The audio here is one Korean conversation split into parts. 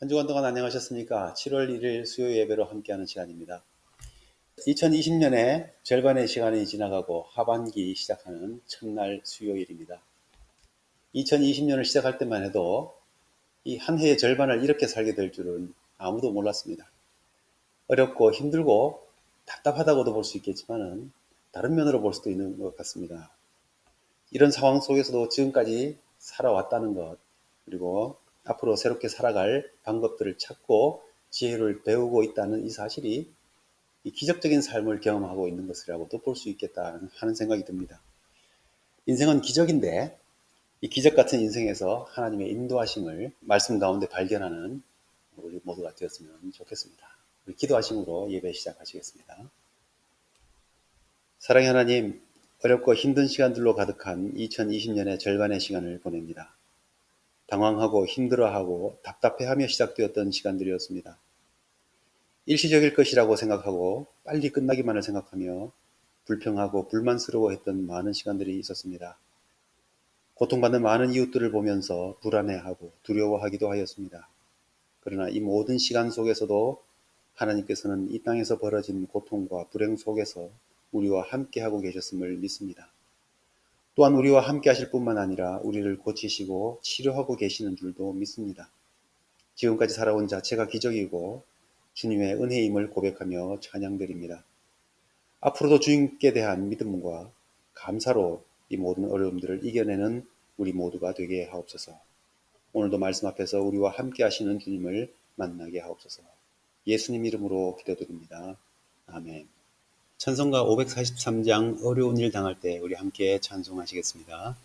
한 주간 동안 안녕하셨습니까? 7월 1일 수요 예배로 함께하는 시간입니다. 2020년의 절반의 시간이 지나가고 하반기 시작하는 첫날 수요일입니다. 2020년을 시작할 때만 해도 이 한 해의 절반을 이렇게 살게 될 줄은 아무도 몰랐습니다. 어렵고 힘들고 답답하다고도 볼 수 있겠지만은 다른 면으로 볼 수도 있는 것 같습니다. 이런 상황 속에서도 지금까지 살아왔다는 것, 그리고 앞으로 새롭게 살아갈 방법들을 찾고 지혜를 배우고 있다는 이 사실이 이 기적적인 삶을 경험하고 있는 것이라고도 볼 수 있겠다 하는 생각이 듭니다. 인생은 기적인데 이 기적 같은 인생에서 하나님의 인도하심을 말씀 가운데 발견하는 우리 모두가 되었으면 좋겠습니다. 우리 기도하심으로 예배 시작하시겠습니다. 사랑의 하나님, 어렵고 힘든 시간들로 가득한 2020년의 절반의 시간을 보냅니다. 당황하고 힘들어하고 답답해하며 시작되었던 시간들이었습니다. 일시적일 것이라고 생각하고 빨리 끝나기만을 생각하며 불평하고 불만스러워했던 많은 시간들이 있었습니다. 고통받는 많은 이웃들을 보면서 불안해하고 두려워하기도 하였습니다. 그러나 이 모든 시간 속에서도 하나님께서는 이 땅에서 벌어진 고통과 불행 속에서 우리와 함께하고 계셨음을 믿습니다. 또한 우리와 함께 하실 뿐만 아니라 우리를 고치시고 치료하고 계시는 줄도 믿습니다. 지금까지 살아온 자체가 기적이고 주님의 은혜임을 고백하며 찬양드립니다. 앞으로도 주님께 대한 믿음과 감사로 이 모든 어려움들을 이겨내는 우리 모두가 되게 하옵소서. 오늘도 말씀 앞에서 우리와 함께 하시는 주님을 만나게 하옵소서. 예수님 이름으로 기도드립니다. 아멘. 찬송가 543장 어려운 일 당할 때 우리 함께 찬송하시겠습니다.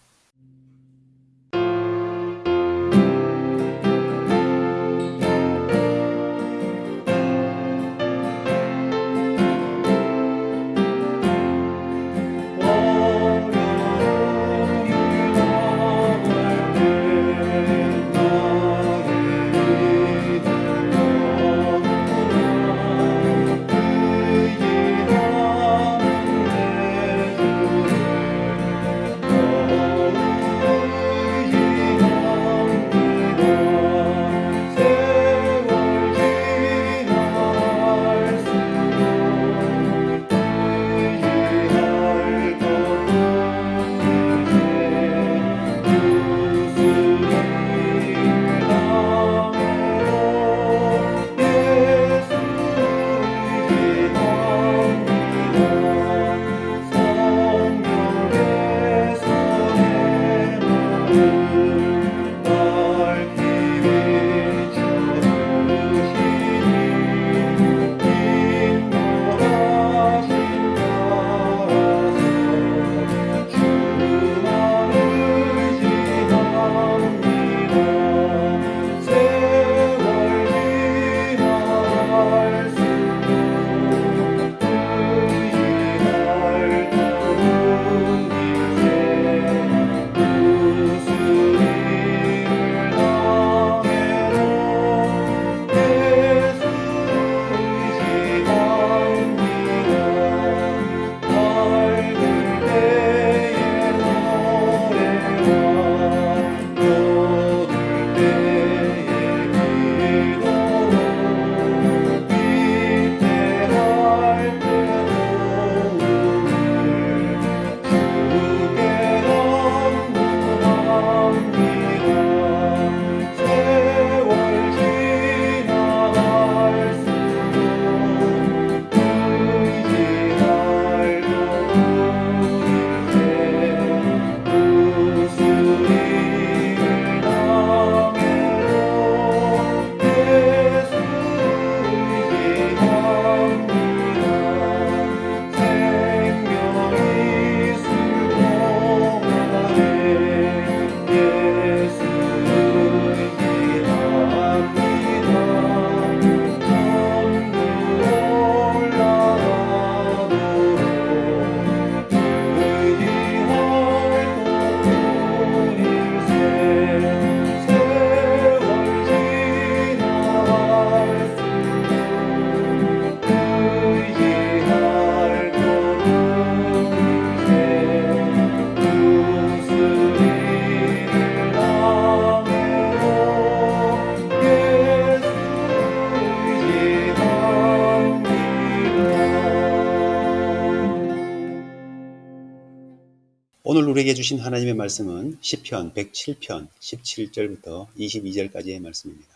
오늘 우리에게 주신 하나님의 말씀은 시편 107편 17절부터 22절까지의 말씀입니다.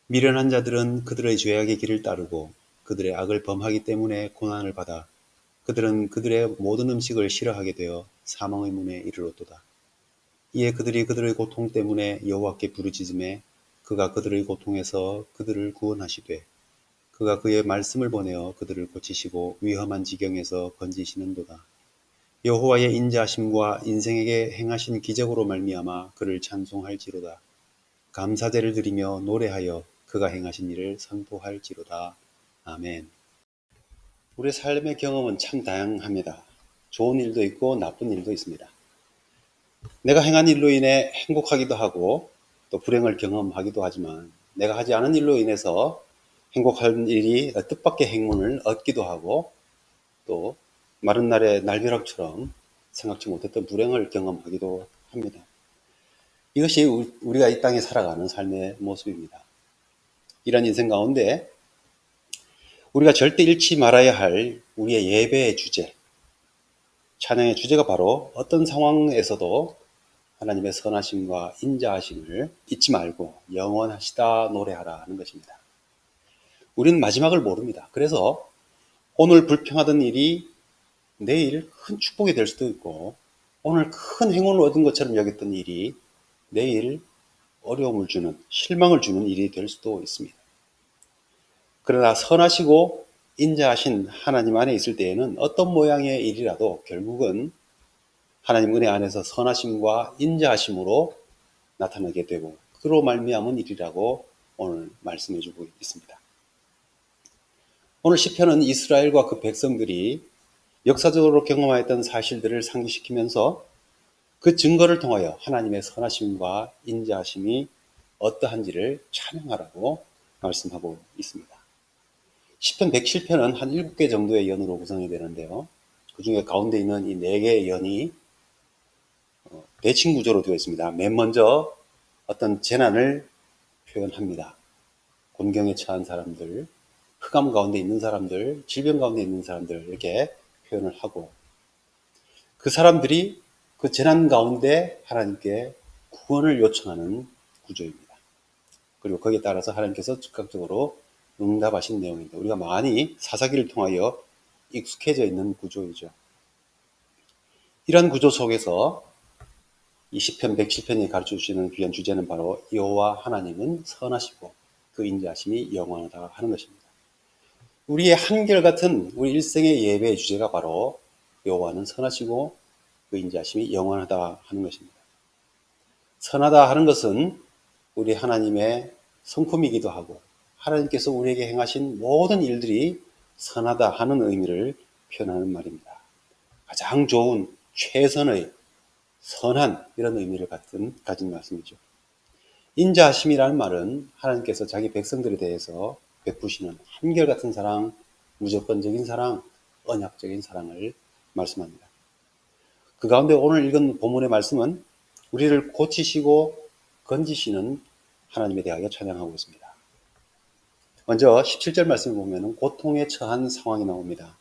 미련한 자들은 그들의 죄악의 길을 따르고 그들의 악을 범하기 때문에 고난을 받아 그들은 그들의 모든 음식을 싫어하게 되어 사망의 문에 이르렀도다. 이에 그들이 그들의 고통 때문에 여호와께 부르짖음에 그가 그들의 고통에서 그들을 구원하시되 그가 그의 말씀을 보내어 그들을 고치시고 위험한 지경에서 건지시는도다. 여호와의 인자하심과 인생에게 행하신 기적으로 말미암아 그를 찬송할지로다. 감사제를 드리며 노래하여 그가 행하신 일을 선포할지로다. 아멘. 우리의 삶의 경험은 참 다양합니다. 좋은 일도 있고 나쁜 일도 있습니다. 내가 행한 일로 인해 행복하기도 하고 또 불행을 경험하기도 하지만 내가 하지 않은 일로 인해서 행복한 일이 뜻밖의 행운을 얻기도 하고 또 마른 날의 날벼락처럼 생각지 못했던 불행을 경험하기도 합니다. 이것이 우리가 이 땅에 살아가는 삶의 모습입니다. 이런 인생 가운데 우리가 절대 잃지 말아야 할 우리의 예배의 주제, 찬양의 주제가 바로 어떤 상황에서도 하나님의 선하심과 인자하심을 잊지 말고 영원하시다 노래하라 하는 것입니다. 우리는 마지막을 모릅니다. 그래서 오늘 불평하던 일이 내일 큰 축복이 될 수도 있고 오늘 큰 행운을 얻은 것처럼 여겼던 일이 내일 어려움을 주는, 실망을 주는 일이 될 수도 있습니다. 그러나 선하시고 인자하신 하나님 안에 있을 때에는 어떤 모양의 일이라도 결국은 하나님 은혜 안에서 선하심과 인자하심으로 나타나게 되고 그로 말미암은 일이라고 오늘 말씀해 주고 있습니다. 오늘 시편은 이스라엘과 그 백성들이 역사적으로 경험하였던 사실들을 상기시키면서 그 증거를 통하여 하나님의 선하심과 인자하심이 어떠한지를 찬양하라고 말씀하고 있습니다. 시편 107편은 한 7개 정도의 연으로 구성이 되는데요. 그 중에 가운데 있는 이 4개의 연이 대칭 구조로 되어 있습니다. 맨 먼저 어떤 재난을 표현합니다. 곤경에 처한 사람들, 흑암 가운데 있는 사람들, 질병 가운데 있는 사람들 이렇게 표현을 하고 그 사람들이 그 재난 가운데 하나님께 구원을 요청하는 구조입니다. 그리고 거기에 따라서 하나님께서 즉각적으로 응답하신 내용입니다. 우리가 많이 사사기를 통하여 익숙해져 있는 구조이죠. 이런 구조 속에서 이 시편 107편이 가르쳐주시는 귀한 주제는 바로 여호와 하나님은 선하시고 그 인자하심이 영원하다 하는 것입니다. 우리의 한결같은 우리 일생의 예배의 주제가 바로 여호와는 선하시고 그 인자하심이 영원하다 하는 것입니다. 선하다 하는 것은 우리 하나님의 성품이기도 하고 하나님께서 우리에게 행하신 모든 일들이 선하다 하는 의미를 표현하는 말입니다. 가장 좋은 최선의 선한 이런 의미를 가진 말씀이죠. 인자하심이라는 말은 하나님께서 자기 백성들에 대해서 베푸시는 한결같은 사랑, 무조건적인 사랑, 언약적인 사랑을 말씀합니다. 그 가운데 오늘 읽은 본문의 말씀은 우리를 고치시고 건지시는 하나님에 대하여 찬양하고 있습니다. 먼저 17절 말씀을 보면 고통에 처한 상황이 나옵니다.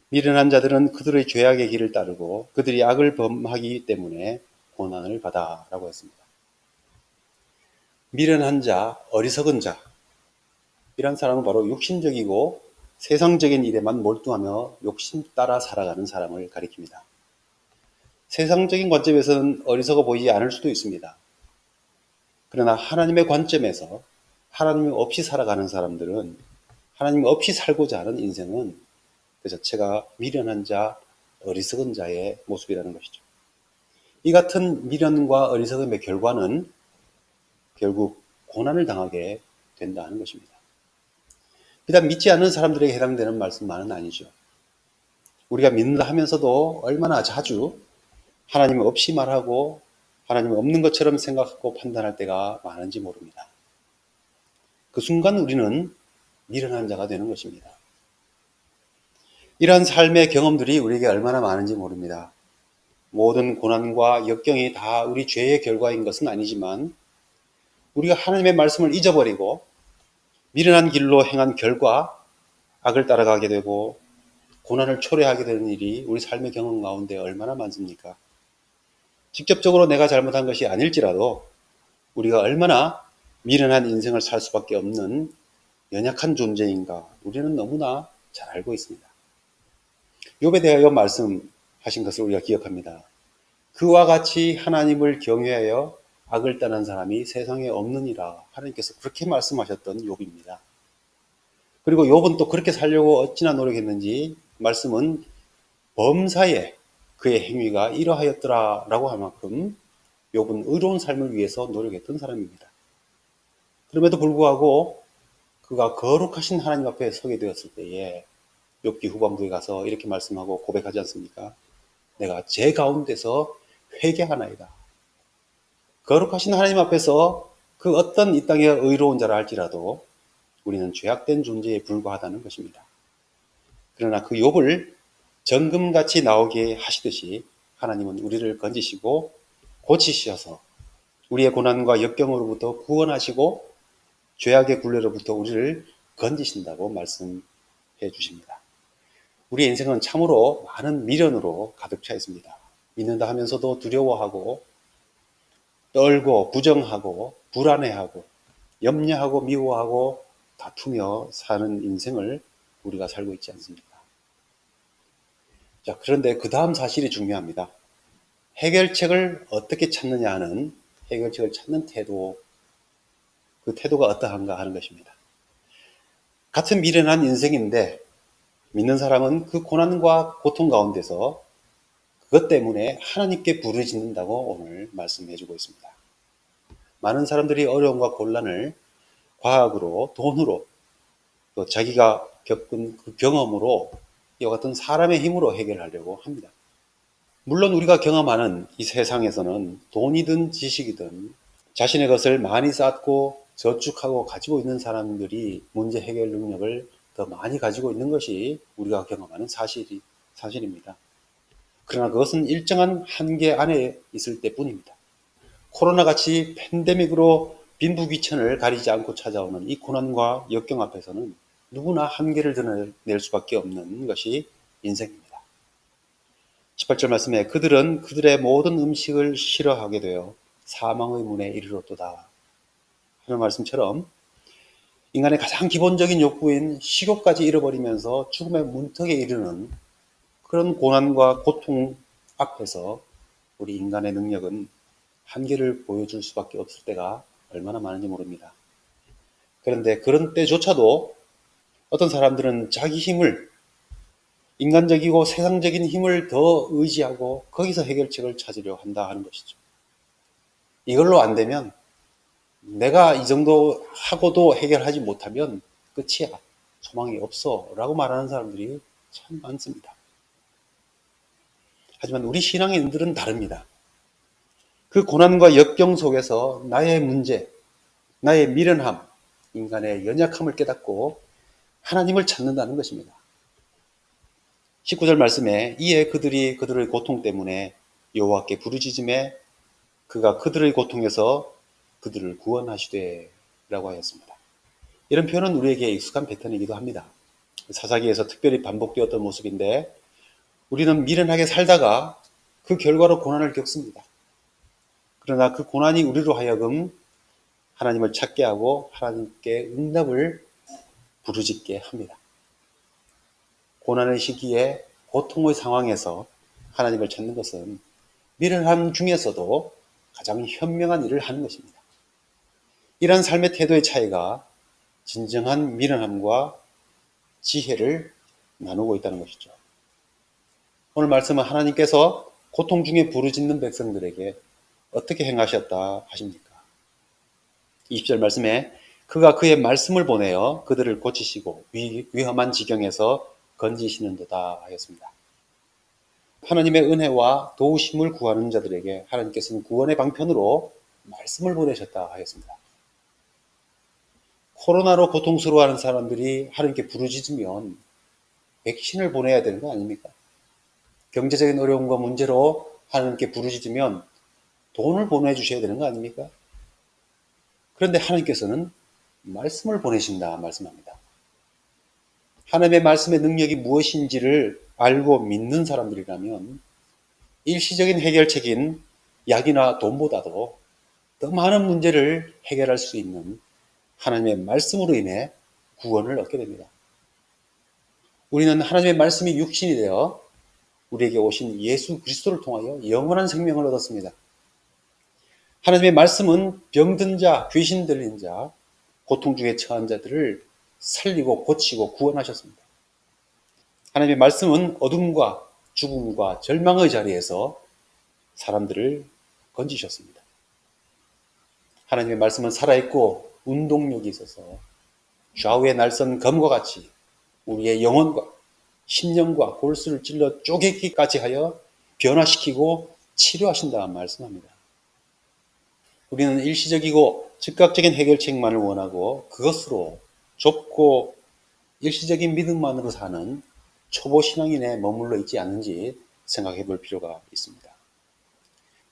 미련한 자들은 그들의 죄악의 길을 따르고 그들이 악을 범하기 때문에 고난을 받아 라고 했습니다. 미련한 자, 어리석은 자 이런 사람은 바로 육신적이고 세상적인 일에만 몰두하며 욕심 따라 살아가는 사람을 가리킵니다. 세상적인 관점에서는 어리석어 보이지 않을 수도 있습니다. 그러나 하나님의 관점에서 하나님 없이 살아가는 사람들은 하나님 없이 살고자 하는 인생은 그 자체가 미련한 자, 어리석은 자의 모습이라는 것이죠. 이 같은 미련과 어리석음의 결과는 결국 고난을 당하게 된다는 것입니다. 비단 믿지 않는 사람들에게 해당되는 말씀만은 아니죠. 우리가 믿는다 하면서도 얼마나 자주 하나님 없이 말하고 하나님 없는 것처럼 생각하고 판단할 때가 많은지 모릅니다. 그 순간 우리는 미련한 자가 되는 것입니다. 이러한 삶의 경험들이 우리에게 얼마나 많은지 모릅니다. 모든 고난과 역경이 다 우리 죄의 결과인 것은 아니지만 우리가 하나님의 말씀을 잊어버리고 미련한 길로 행한 결과 악을 따라가게 되고 고난을 초래하게 되는 일이 우리 삶의 경험 가운데 얼마나 많습니까? 직접적으로 내가 잘못한 것이 아닐지라도 우리가 얼마나 미련한 인생을 살 수밖에 없는 연약한 존재인가 우리는 너무나 잘 알고 있습니다. 욥에 대하여 말씀하신 것을 우리가 기억합니다. 그와 같이 하나님을 경외하여 악을 떠난 사람이 세상에 없느니라. 하나님께서 그렇게 말씀하셨던 욥입니다. 그리고 욥은 또 그렇게 살려고 어찌나 노력했는지 말씀은 범사에 그의 행위가 이러하였더라라고 할 만큼 욥은 의로운 삶을 위해서 노력했던 사람입니다. 그럼에도 불구하고 그가 거룩하신 하나님 앞에 서게 되었을 때에 욥기 후반부에 가서 이렇게 말씀하고 고백하지 않습니까? 내가 제 가운데서 회개하나이다. 거룩하신 하나님 앞에서 그 어떤 이 땅의 의로운 자라 할지라도 우리는 죄악된 존재에 불과하다는 것입니다. 그러나 그 욥을 정금같이 나오게 하시듯이 하나님은 우리를 건지시고 고치셔서 우리의 고난과 역경으로부터 구원하시고 죄악의 굴레로부터 우리를 건지신다고 말씀해 주십니다. 우리의 인생은 참으로 많은 미련으로 가득 차 있습니다. 믿는다 하면서도 두려워하고 떨고 부정하고 불안해하고 염려하고 미워하고 다투며 사는 인생을 우리가 살고 있지 않습니까? 자, 그런데 그 다음 사실이 중요합니다. 해결책을 어떻게 찾느냐 하는 해결책을 찾는 태도, 그 태도가 어떠한가 하는 것입니다. 같은 미련한 인생인데 믿는 사람은 그 고난과 고통 가운데서 그것 때문에 하나님께 부르짖는다고 오늘 말씀해주고 있습니다. 많은 사람들이 어려움과 곤란을 과학으로, 돈으로, 또 자기가 겪은 그 경험으로 이와 같은 사람의 힘으로 해결하려고 합니다. 물론 우리가 경험하는 이 세상에서는 돈이든 지식이든 자신의 것을 많이 쌓고 저축하고 가지고 있는 사람들이 문제 해결 능력을 더 많이 가지고 있는 것이 우리가 경험하는 사실입니다. 그러나 그것은 일정한 한계 안에 있을 때뿐입니다. 코로나같이 팬데믹으로 빈부귀천을 가리지 않고 찾아오는 이 고난과 역경 앞에서는 누구나 한계를 드러낼 수밖에 없는 것이 인생입니다. 18절 말씀에 그들은 그들의 모든 음식을 싫어하게 되어 사망의 문에 이르렀도다 하는 말씀처럼 인간의 가장 기본적인 욕구인 식욕까지 잃어버리면서 죽음의 문턱에 이르는 그런 고난과 고통 앞에서 우리 인간의 능력은 한계를 보여줄 수밖에 없을 때가 얼마나 많은지 모릅니다. 그런데 그런 때조차도 어떤 사람들은 자기 힘을, 인간적이고 세상적인 힘을 더 의지하고 거기서 해결책을 찾으려 한다 하는 것이죠. 이걸로 안 되면 내가 이 정도 하고도 해결하지 못하면 끝이야. 소망이 없어. 라고 말하는 사람들이 참 많습니다. 하지만 우리 신앙인들은 다릅니다. 그 고난과 역경 속에서 나의 문제, 나의 미련함, 인간의 연약함을 깨닫고 하나님을 찾는다는 것입니다. 19절 말씀에 이에 그들이 그들의 고통 때문에 여호와께 부르짖음에 그가 그들의 고통에서 그들을 구원하시되 라고 하였습니다. 이런 표현은 우리에게 익숙한 패턴이기도 합니다. 사사기에서 특별히 반복되었던 모습인데 우리는 미련하게 살다가 그 결과로 고난을 겪습니다. 그러나 그 고난이 우리로 하여금 하나님을 찾게 하고 하나님께 응답을 부르짖게 합니다. 고난의 시기에 고통의 상황에서 하나님을 찾는 것은 미련함 중에서도 가장 현명한 일을 하는 것입니다. 이런 삶의 태도의 차이가 진정한 미련함과 지혜를 나누고 있다는 것이죠. 오늘 말씀은 하나님께서 고통 중에 부르짖는 백성들에게 어떻게 행하셨다 하십니까? 20절 말씀에 그가 그의 말씀을 보내어 그들을 고치시고 위험한 지경에서 건지시는도다 하였습니다. 하나님의 은혜와 도우심을 구하는 자들에게 하나님께서는 구원의 방편으로 말씀을 보내셨다 하였습니다. 코로나로 고통스러워하는 사람들이 하나님께 부르짖으면 백신을 보내야 되는 거 아닙니까? 경제적인 어려움과 문제로 하나님께 부르짖으면 돈을 보내주셔야 되는 거 아닙니까? 그런데 하나님께서는 말씀을 보내신다 말씀합니다. 하나님의 말씀의 능력이 무엇인지를 알고 믿는 사람들이라면 일시적인 해결책인 약이나 돈보다도 더 많은 문제를 해결할 수 있는 하나님의 말씀으로 인해 구원을 얻게 됩니다. 우리는 하나님의 말씀이 육신이 되어 우리에게 오신 예수 그리스도를 통하여 영원한 생명을 얻었습니다. 하나님의 말씀은 병든 자, 귀신 들린 자, 고통 중에 처한 자들을 살리고 고치고 구원하셨습니다. 하나님의 말씀은 어둠과 죽음과 절망의 자리에서 사람들을 건지셨습니다. 하나님의 말씀은 살아있고 운동력이 있어서 좌우의 날선 검과 같이 우리의 영혼과 심령과 골수를 찔러 쪼개기까지 하여 변화시키고 치료하신다 말씀합니다. 우리는 일시적이고 즉각적인 해결책만을 원하고 그것으로 좁고 일시적인 믿음만으로 사는 초보 신앙인에 머물러 있지 않는지 생각해 볼 필요가 있습니다.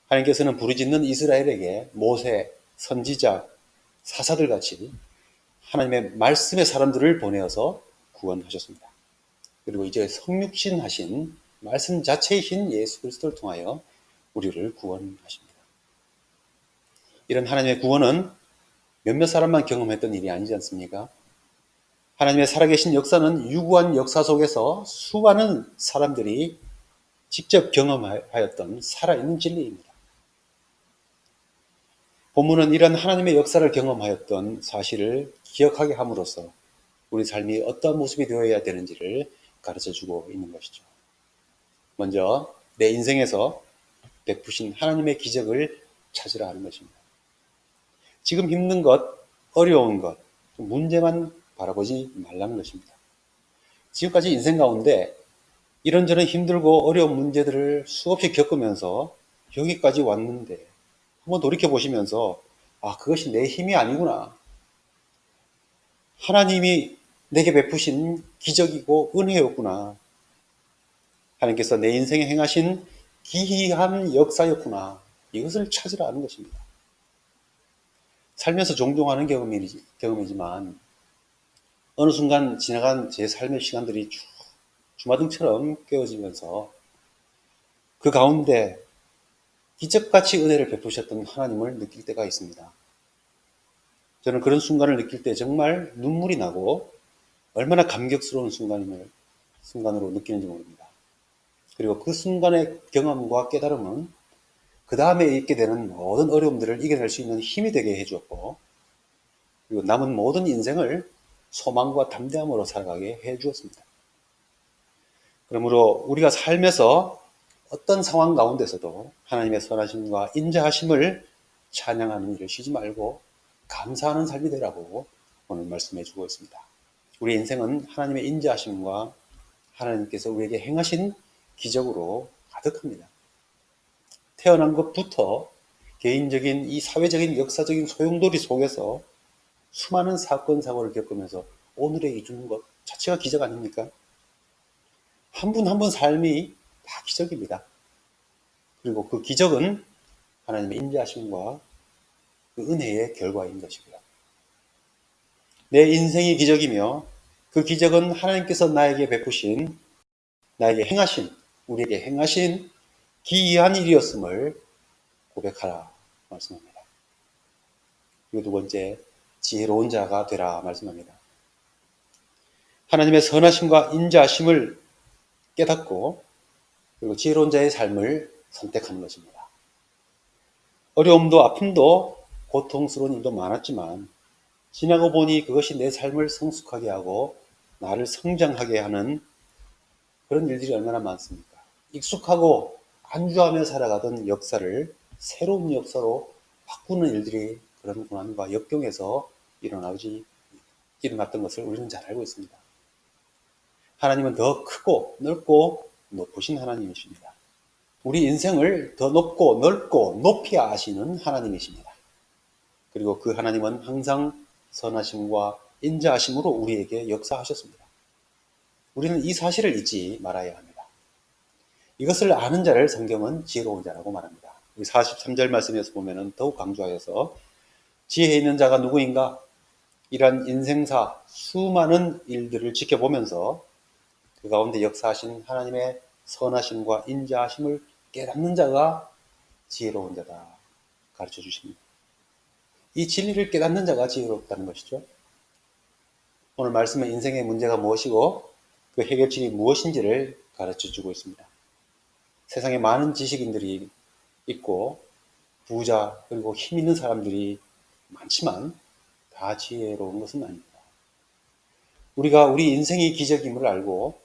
하나님께서는 부르짖는 이스라엘에게 모세, 선지자, 사사들 같이 하나님의 말씀의 사람들을 보내어서 구원하셨습니다. 그리고 이제 성육신 하신 말씀 자체이신 예수 그리스도를 통하여 우리를 구원하십니다. 이런 하나님의 구원은 몇몇 사람만 경험했던 일이 아니지 않습니까? 하나님의 살아계신 역사는 유구한 역사 속에서 수많은 사람들이 직접 경험하였던 살아있는 진리입니다. 본문은 이런 하나님의 역사를 경험하였던 사실을 기억하게 함으로써 우리 삶이 어떤 모습이 되어야 되는지를 가르쳐주고 있는 것이죠. 먼저 내 인생에서 베푸신 하나님의 기적을 찾으라 하는 것입니다. 지금 힘든 것, 어려운 것, 문제만 바라보지 말라는 것입니다. 지금까지 인생 가운데 이런저런 힘들고 어려운 문제들을 수없이 겪으면서 여기까지 왔는데 한번 돌이켜보시면서 그것이 내 힘이 아니구나. 하나님이 내게 베푸신 기적이고 은혜였구나. 하나님께서 내 인생에 행하신 기이한 역사였구나. 이것을 찾으라 는 것입니다. 살면서 종종 하는 경험이지만 어느 순간 지나간 제 삶의 시간들이 주마등처럼 깨어지면서 그 가운데 기적같이 은혜를 베푸셨던 하나님을 느낄 때가 있습니다. 저는 그런 순간을 느낄 때 정말 눈물이 나고 얼마나 감격스러운 순간으로 느끼는지 모릅니다. 그리고 그 순간의 경험과 깨달음은 그 다음에 있게 되는 모든 어려움들을 이겨낼 수 있는 힘이 되게 해주었고, 그리고 남은 모든 인생을 소망과 담대함으로 살아가게 해주었습니다. 그러므로 우리가 삶에서 어떤 상황 가운데서도 하나님의 선하심과 인자하심을 찬양하는 일을 쉬지 말고 감사하는 삶이 되라고 오늘 말씀해 주고 있습니다. 우리 인생은 하나님의 인자하심과 하나님께서 우리에게 행하신 기적으로 가득합니다. 태어난 것부터 개인적인 이 사회적인 역사적인 소용돌이 속에서 수많은 사건 사고를 겪으면서 오늘에 이르는 것 자체가 기적 아닙니까? 한 분 한 분 삶이 다 기적입니다. 그리고 그 기적은 하나님의 인자하심과 그 은혜의 결과인 것이고요. 내 인생이 기적이며 그 기적은 하나님께서 나에게 베푸신, 나에게 행하신, 우리에게 행하신 기이한 일이었음을 고백하라 말씀합니다. 그리고 두 번째, 지혜로운 자가 되라 말씀합니다. 하나님의 선하심과 인자하심을 깨닫고 그리고 지혜로운 자의 삶을 선택하는 것입니다. 어려움도 아픔도 고통스러운 일도 많았지만 지나고 보니 그것이 내 삶을 성숙하게 하고 나를 성장하게 하는 그런 일들이 얼마나 많습니까? 익숙하고 안주하며 살아가던 역사를 새로운 역사로 바꾸는 일들이 그런 고난과 역경에서 일어났던 것을 우리는 잘 알고 있습니다. 하나님은 더 크고 넓고 높으신 하나님이십니다. 우리 인생을 더 높고 넓고 높이 아시는 하나님이십니다. 그리고 그 하나님은 항상 선하심과 인자하심으로 우리에게 역사하셨습니다. 우리는 이 사실을 잊지 말아야 합니다. 이것을 아는 자를 성경은 지혜로운 자라고 말합니다. 43절 말씀에서 보면 더욱 강조하여서 지혜 있는 자가 누구인가? 이러한 인생사 수많은 일들을 지켜보면서 그 가운데 역사하신 하나님의 선하심과 인자하심을 깨닫는 자가 지혜로운 자다 가르쳐 주십니다. 이 진리를 깨닫는 자가 지혜롭다는 것이죠. 오늘 말씀은 인생의 문제가 무엇이고 그 해결책이 무엇인지를 가르쳐 주고 있습니다. 세상에 많은 지식인들이 있고 부자 그리고 힘 있는 사람들이 많지만 다 지혜로운 것은 아닙니다. 우리가 우리 인생이 기적임을 알고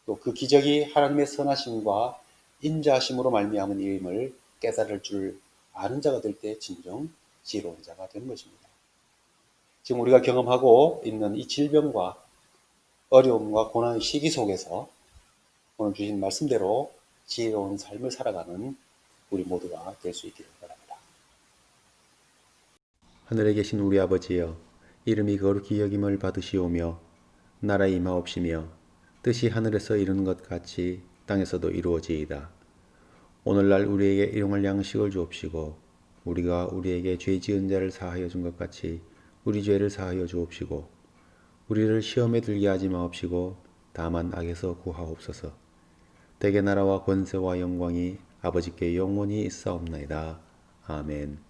또 그 기적이 하나님의 선하심과 인자하심으로 말미암은 일임을 깨달을 줄 아는 자가 될 때 진정 지혜로운 자가 되는 것입니다. 지금 우리가 경험하고 있는 이 질병과 어려움과 고난의 시기 속에서 오늘 주신 말씀대로 지혜로운 삶을 살아가는 우리 모두가 될 수 있기를 바랍니다. 하늘에 계신 우리 아버지여, 이름이 거룩히 여김을 받으시오며 나라 임하옵시며 뜻이 하늘에서 이루는 것 같이 땅에서도 이루어지이다. 오늘날 우리에게 일용할 양식을 주옵시고 우리가 우리에게 죄 지은 자를 사하여 준 것 같이 우리 죄를 사하여 주옵시고 우리를 시험에 들게 하지 마옵시고 다만 악에서 구하옵소서. 대개 나라와 권세와 영광이 아버지께 영원히 있사옵나이다. 아멘.